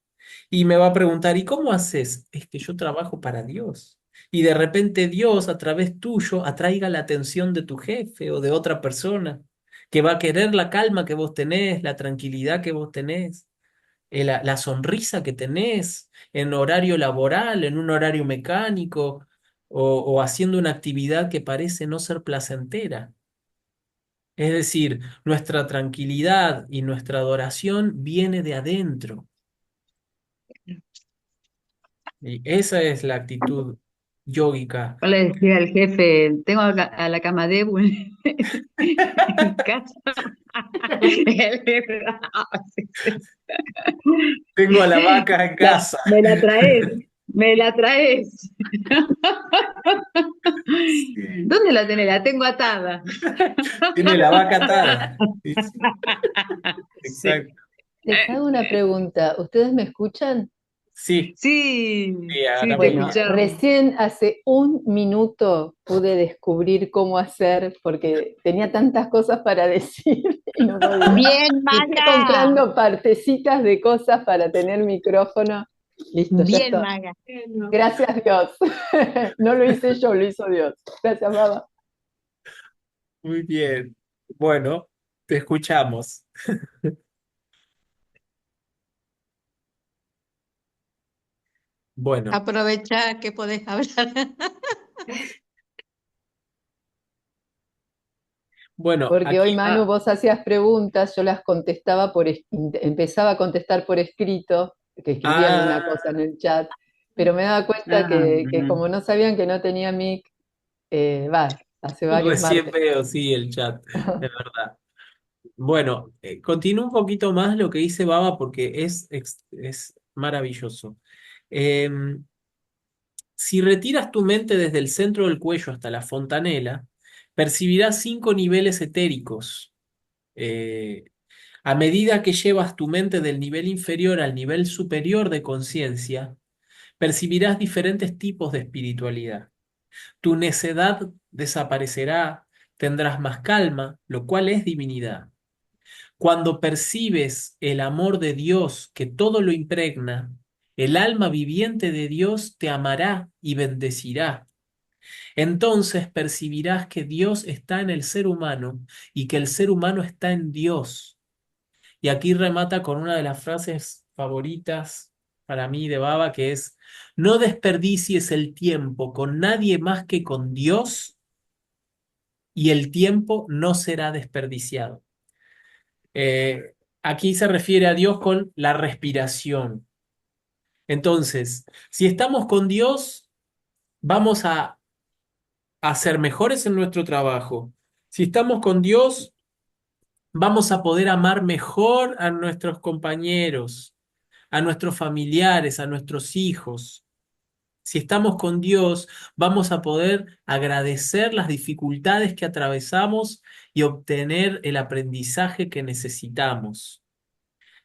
[SPEAKER 1] Y me va a preguntar, ¿y cómo haces? Es que yo trabajo para Dios. Y de repente Dios a través tuyo atraiga la atención de tu jefe o de otra persona que va a querer la calma que vos tenés, la tranquilidad que vos tenés, la sonrisa que tenés en horario laboral, en un horario mecánico o haciendo una actividad que parece no ser placentera. Es decir, nuestra tranquilidad y nuestra adoración viene de adentro. Y esa es la actitud yógica.
[SPEAKER 2] Yo le decía al jefe, tengo a la cama débil en casa. El jefe, "Ah, sí, sí.
[SPEAKER 1] Tengo a la vaca en casa.
[SPEAKER 2] Me la traes. Me la traes.
[SPEAKER 1] Sí.
[SPEAKER 2] ¿Dónde la tenés? La tengo atada.
[SPEAKER 1] Tiene la vaca atada. Sí, sí,
[SPEAKER 2] Sí.
[SPEAKER 1] exacto.
[SPEAKER 5] Les hago una pregunta. ¿Ustedes me escuchan?
[SPEAKER 1] Sí,
[SPEAKER 2] Sí,
[SPEAKER 1] sí,
[SPEAKER 2] sí, te
[SPEAKER 1] ahora muy
[SPEAKER 5] Bueno,
[SPEAKER 1] bien.
[SPEAKER 2] escuchamos.
[SPEAKER 5] recién hace un minuto pude descubrir cómo hacer porque tenía tantas cosas para decir y no podía.
[SPEAKER 4] Bien,
[SPEAKER 5] Y fui
[SPEAKER 4] Maga.
[SPEAKER 5] comprando partecitas de cosas para tener micrófono. Listo, ya
[SPEAKER 4] Bien,
[SPEAKER 5] está.
[SPEAKER 4] Maga.
[SPEAKER 3] Bueno,
[SPEAKER 5] Gracias Dios. No lo hice yo, lo hizo Dios. Gracias, mamá.
[SPEAKER 1] Muy bien. Bueno, te escuchamos. Bueno,
[SPEAKER 4] Aprovecha que podés hablar.
[SPEAKER 1] bueno,
[SPEAKER 5] Porque hoy,
[SPEAKER 1] aquí
[SPEAKER 5] Manu,
[SPEAKER 1] va.
[SPEAKER 5] vos hacías preguntas, yo las contestaba empezaba a contestar por escrito, que escribía alguna
[SPEAKER 1] Ah,
[SPEAKER 5] cosa en el chat, pero me daba cuenta que
[SPEAKER 1] ujú.
[SPEAKER 5] como no sabían que no tenía mic, hace varios
[SPEAKER 1] Recién
[SPEAKER 5] martes.
[SPEAKER 1] veo, sí, el chat, es verdad. Bueno, continúo un poquito más lo que dice Baba porque es maravilloso. Em, si retiras tu mente desde el centro del cuello hasta la fontanela, percibirás 5 niveles etéricos. Eh, a medida que llevas tu mente del nivel inferior al nivel superior de conciencia, percibirás diferentes tipos de espiritualidad. Tu necedad desaparecerá, tendrás más calma, lo cual es divinidad. Cuando percibes el amor de Dios que todo lo impregna, el alma viviente de Dios te amará y bendecirá. Entonces percibirás que Dios está en el ser humano y que el ser humano está en Dios. Y aquí remata con una de las frases favoritas para mí de Baba, que es, no desperdicies el tiempo con nadie más que con Dios y el tiempo no será desperdiciado. Aquí se refiere a Dios con la respiración. Entonces, si estamos con Dios, vamos a ser mejores en nuestro trabajo. Si estamos con Dios, vamos a poder amar mejor a nuestros compañeros, a nuestros familiares, a nuestros hijos. Si estamos con Dios, vamos a poder agradecer las dificultades que atravesamos y obtener el aprendizaje que necesitamos.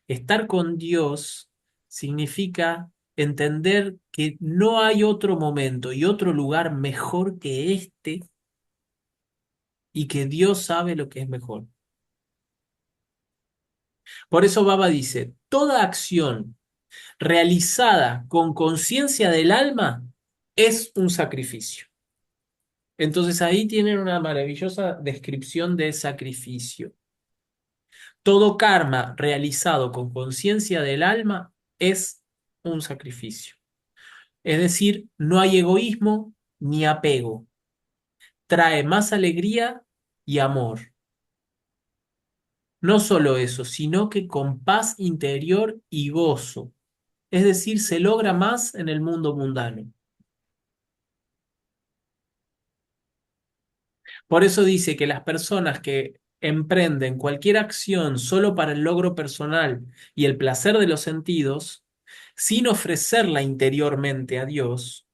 [SPEAKER 1] Estar con Dios significa entender que no hay otro momento y otro lugar mejor que este y que Dios sabe lo que es mejor. Por eso Baba dice, toda acción realizada con conciencia del alma es un sacrificio. Entonces ahí tienen una maravillosa descripción de sacrificio. Todo karma realizado con conciencia del alma es un sacrificio. Es decir, no hay egoísmo ni apego. Trae más alegría y amor. No solo eso, sino que con paz interior y gozo. Es decir, se logra más en el mundo mundano. Por eso dice que las personas que emprenden cualquier acción solo para el logro personal y el placer de los sentidos, sin ofrecerla interiormente a Dios,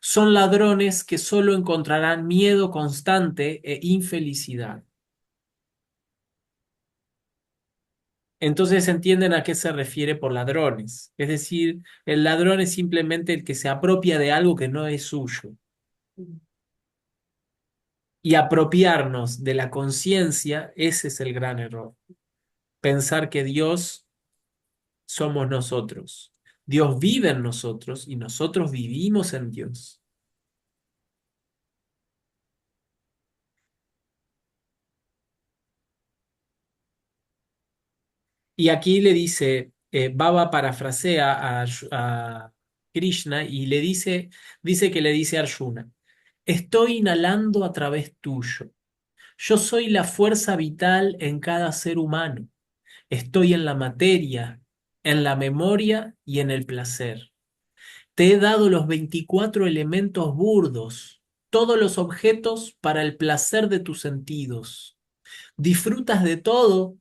[SPEAKER 1] son ladrones que solo encontrarán miedo constante e infelicidad. Entonces entienden a qué se refiere por ladrones. Es decir, el ladrón es simplemente el que se apropia de algo que no es suyo. Y apropiarnos de la conciencia, ese es el gran error. Pensar que Dios somos nosotros. Dios vive en nosotros y nosotros vivimos en Dios. Y aquí le dice, Baba parafrasea a Krishna y dice que le dice a Arjuna, estoy inhalando a través tuyo. Yo soy la fuerza vital en cada ser humano. Estoy en la materia, en la memoria y en el placer. Te he dado los 24 elementos burdos, todos los objetos para el placer de tus sentidos. Disfrutas de todo,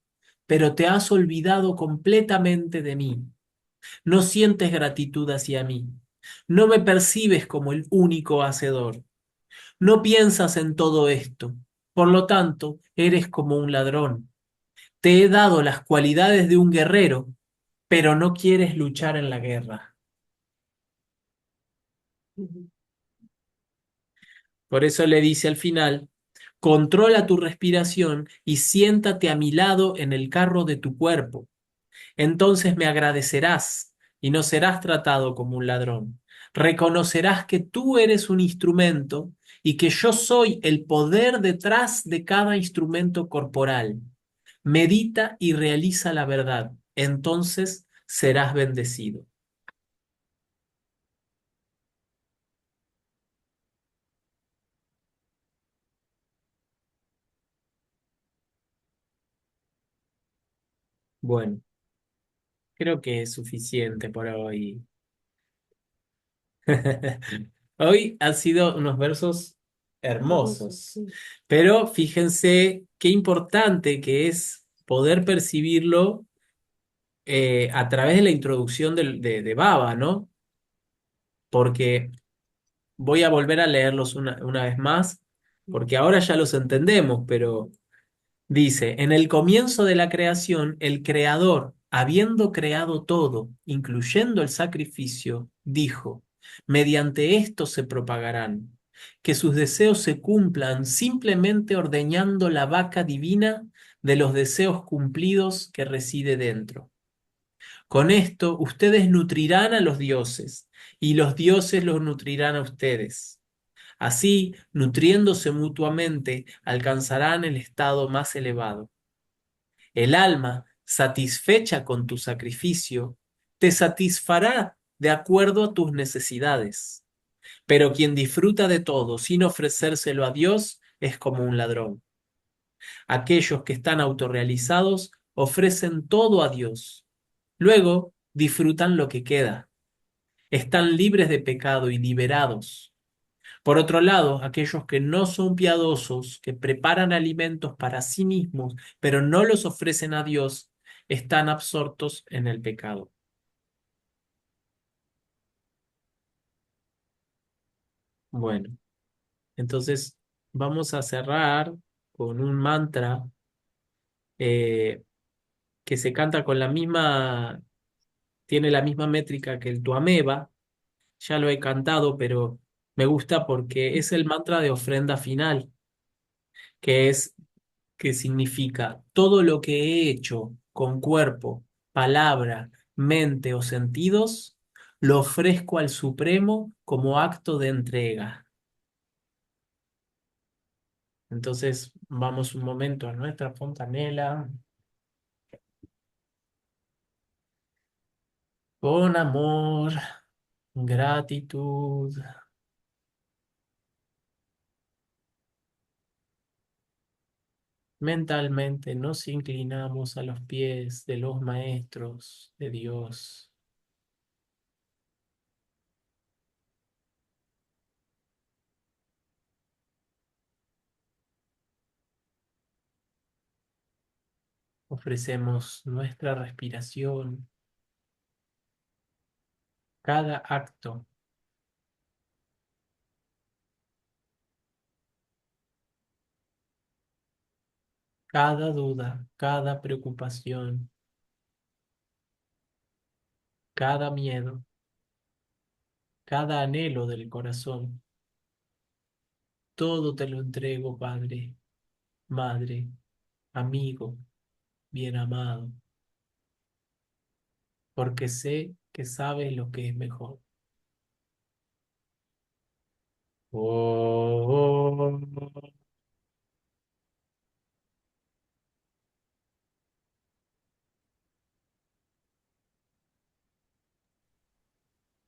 [SPEAKER 1] pero te has olvidado completamente de mí. No sientes gratitud hacia mí. No me percibes como el único hacedor. No piensas en todo esto. Por lo tanto, eres como un ladrón. Te he dado las cualidades de un guerrero, pero no quieres luchar en la guerra.
[SPEAKER 3] Ujú.
[SPEAKER 1] Por eso le dice al final, controla tu respiración y siéntate a mi lado en el carro de tu cuerpo. Entonces me agradecerás y no serás tratado como un ladrón. Reconocerás que tú eres un instrumento y que yo soy el poder detrás de cada instrumento corporal. Medita y realiza la verdad. Entonces serás bendecido. Bueno, creo que es suficiente por hoy. Hoy han sido unos versos
[SPEAKER 3] Hermoso,
[SPEAKER 1] hermosos,
[SPEAKER 3] sí.
[SPEAKER 1] pero fíjense qué importante que es poder percibirlo a través de la introducción de Baba, ¿no? Porque voy a volver a leerlos una vez más, porque ahora ya los entendemos, pero dice, en el comienzo de la creación, el Creador, habiendo creado todo, incluyendo el sacrificio, dijo, mediante esto se propagarán, que sus deseos se cumplan simplemente ordeñando la vaca divina de los deseos cumplidos que reside dentro. Con esto ustedes nutrirán a los dioses y los dioses los nutrirán a ustedes. Así, nutriéndose mutuamente, alcanzarán el estado más elevado. El alma, satisfecha con tu sacrificio, te satisfará de acuerdo a tus necesidades. Pero quien disfruta de todo sin ofrecérselo a Dios es como un ladrón. Aquellos que están autorrealizados ofrecen todo a Dios. Luego disfrutan lo que queda. Están libres de pecado y liberados. Por otro lado, aquellos que no son piadosos, que preparan alimentos para sí mismos, pero no los ofrecen a Dios, están absortos en el pecado. Bueno, entonces vamos a cerrar con un mantra eh, que se canta con la misma, tiene la misma métrica que el Tuameva. Ya lo he cantado, pero me gusta porque es el mantra de ofrenda final, que es que significa todo lo que he hecho con cuerpo, palabra, mente o sentidos, lo ofrezco al Supremo como acto de entrega. Entonces vamos un momento a nuestra fontanela con amor, gratitud. Mentalmente nos inclinamos a los pies de los maestros de Dios. Ofrecemos nuestra respiración, cada acto, cada duda, cada preocupación, cada miedo, cada anhelo del corazón. Todo te lo entrego, Padre, Madre, amigo, bien amado, porque sé que sabes lo que es mejor. Oh.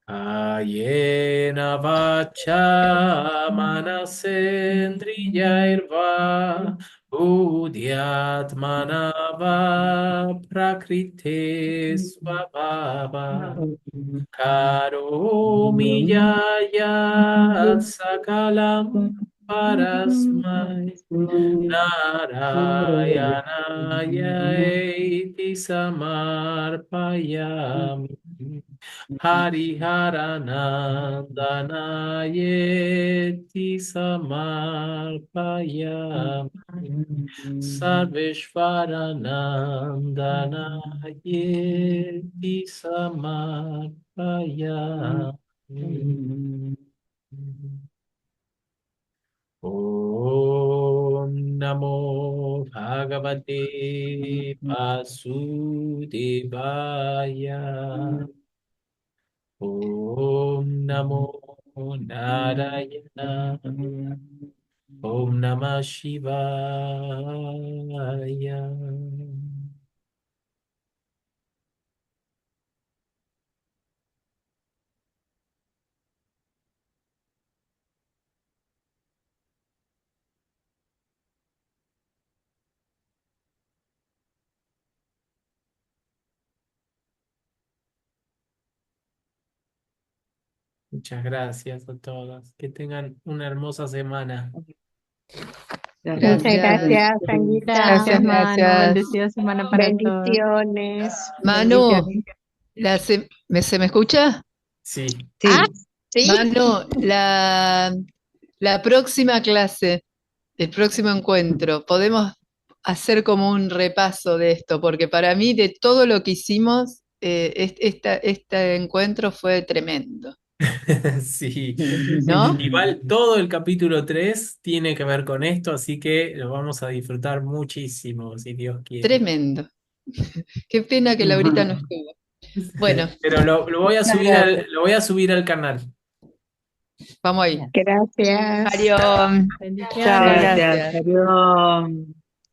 [SPEAKER 1] Ayena vacha manasendriyairva udyat manava prakrite svabhava karomi yayat sakalam parasmai narayanayai samarpayami. Hariharanandanayeti samarpayami Sarveshvaranandanayeti samarpayami. Om Namo Bhagavate Vasudevaya. Om Namo Narayana. Om Namah Shivaya. Muchas gracias a todos. Que tengan una hermosa semana.
[SPEAKER 4] Muchas
[SPEAKER 5] Gracias.
[SPEAKER 4] gracias, Anguita.
[SPEAKER 2] Gracias, Manu.
[SPEAKER 5] Gracias.
[SPEAKER 2] Bendecida semana para todos.
[SPEAKER 4] Bendiciones.
[SPEAKER 5] Manu,
[SPEAKER 4] Bendiciones.
[SPEAKER 5] ¿se me escucha?
[SPEAKER 1] Sí.
[SPEAKER 4] Ah,
[SPEAKER 2] Sí,
[SPEAKER 4] sí.
[SPEAKER 5] Manu, la próxima clase, el próximo encuentro, podemos hacer como un repaso de esto, porque para mí de todo lo que hicimos, este encuentro fue tremendo,
[SPEAKER 1] Sí.
[SPEAKER 5] ¿no?
[SPEAKER 1] Igual todo el capítulo 3 tiene que ver con esto, así que lo vamos a disfrutar muchísimo, si Dios quiere.
[SPEAKER 5] Tremendo. Qué pena que Laurita no estuvo. Bueno,
[SPEAKER 1] Pero lo voy a subir lo voy a subir al canal.
[SPEAKER 5] vamos ahí.
[SPEAKER 4] Gracias.
[SPEAKER 5] Hariom.
[SPEAKER 2] bendiciones.
[SPEAKER 5] Chao,
[SPEAKER 2] Gracias.
[SPEAKER 5] gracias.
[SPEAKER 2] Adiós.